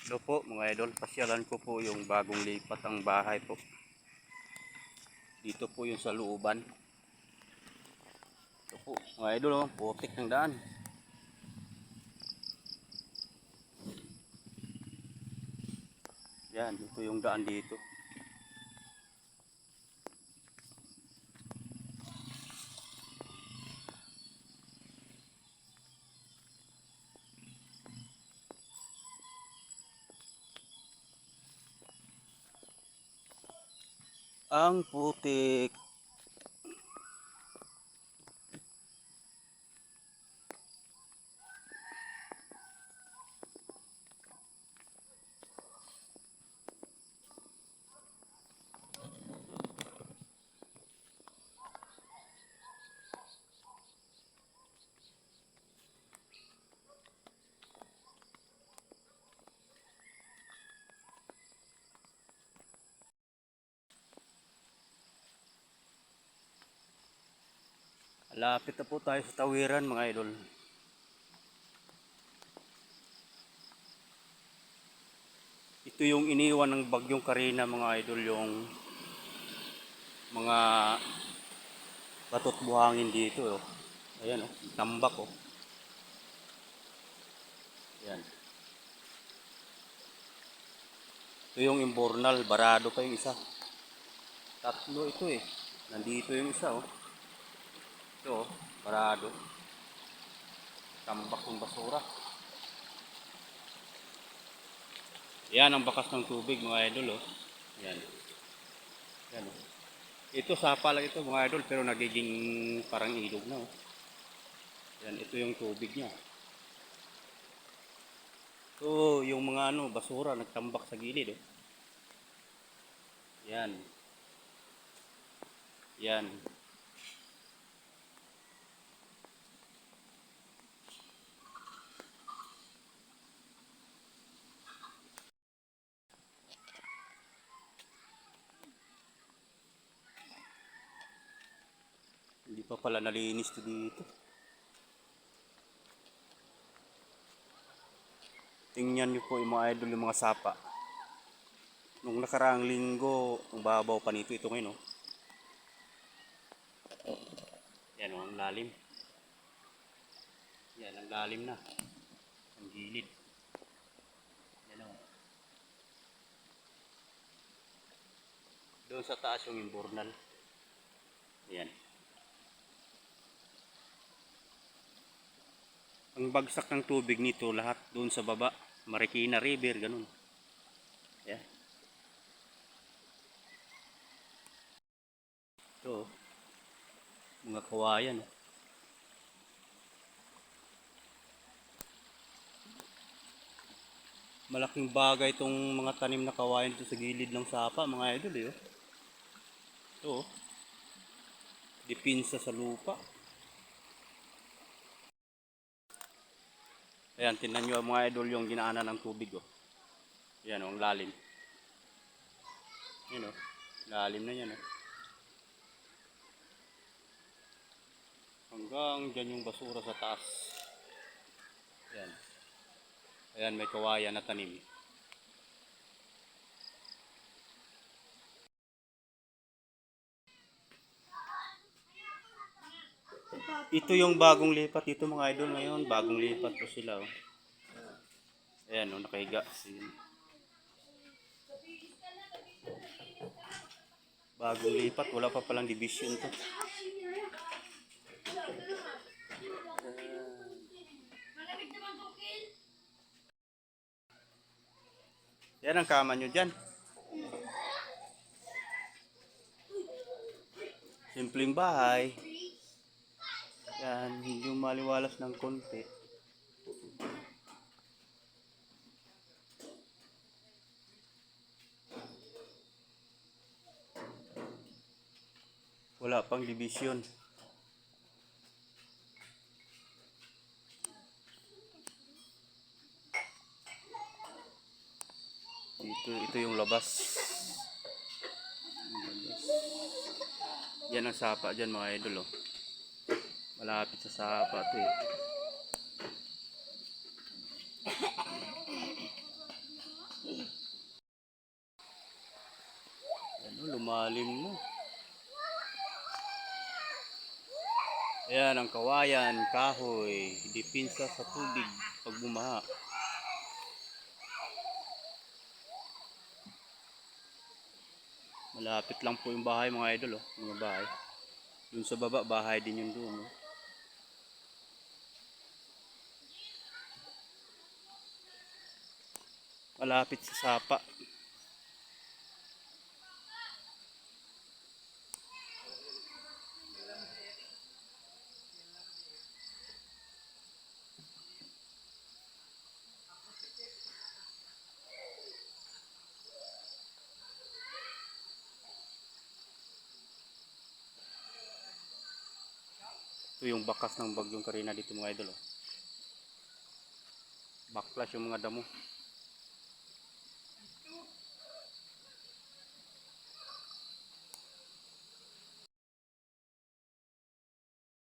Hello po mga idol, pasyalan ko po yung bagong lipat ang bahay po. Dito po yung sa looban. Ito po mga idol, oh, putik ng daan. Yan, ito yung daan dito. Ang putik. Lapit na po tayo sa tawiran mga idol. Ito yung iniwan ng bagyong Karina mga idol, yung mga batot buhangin dito. Oh. Ayan, oh, tambak. Oh. Ayan. Ito yung imbornal, barado pa yung isa. Tatlo ito eh. Nandito yung isa oh. Ito oh, barado. Tambak ng basura. Yan ang bakas ng tubig mga idol oh. Yan. Yan oh. Ito sapa lang ito mga idol pero nagiging parang ilog na oh. Yan, ito yung tubig niya. Ito yung mga ano, basura nagtambak sa gilid oh. Yan. Yan. Hindi pa pala nalinis to dito. Tingnan nyo po yung mga idol, yung mga sapa. Nung nakaraang linggo, ang babaw pa nito. Ito ngayon, oh. Yan, oh, ang lalim. Yan, ang lalim na. Ang gilid. Yan, oh. Doon sa taas yung imbornal. Yan. Ang bagsak ng tubig nito, lahat doon sa baba. Marikina River, ganun. Yan. Ito, mga kawayan. Malaking bagay itong mga tanim na kawayan dito sa gilid ng sapa, mga idol eh. Ito, dipinsa sa lupa. Ayan, tingnan nyo mga idol yung ginaanan ng tubig oh. Ayan oh, ang lalim. Ayan oh, lalim na yan oh. Hanggang dyan yung basura sa taas. Ayan. Ayan, may kawayan na tanim. Ito yung bagong lipat dito mga idol ngayon. Bagong lipat po sila oh. Ayan oh, nakahiga. Bagong lipat, wala pa palang division to. Yan ang kama nyo dyan. Simpleng bahay. Yan, yung maliwalas ng konti. Wala pang division. Ito yung labas. Yan ang sapa dyan mga idol oh. Malapit sa sapa ito eh. lumalim na. Ayan ang kawayan, kahoy, dipinsa sa tubig pag bumaha. Malapit lang po yung bahay mga idol, oh, mga bahay. Dun sa baba, bahay din yun doon. Oh. Malapit sa sapa. Ito yung bakas ng bagyong Karina dito mga idol. Oh. Baklas yung mga damo.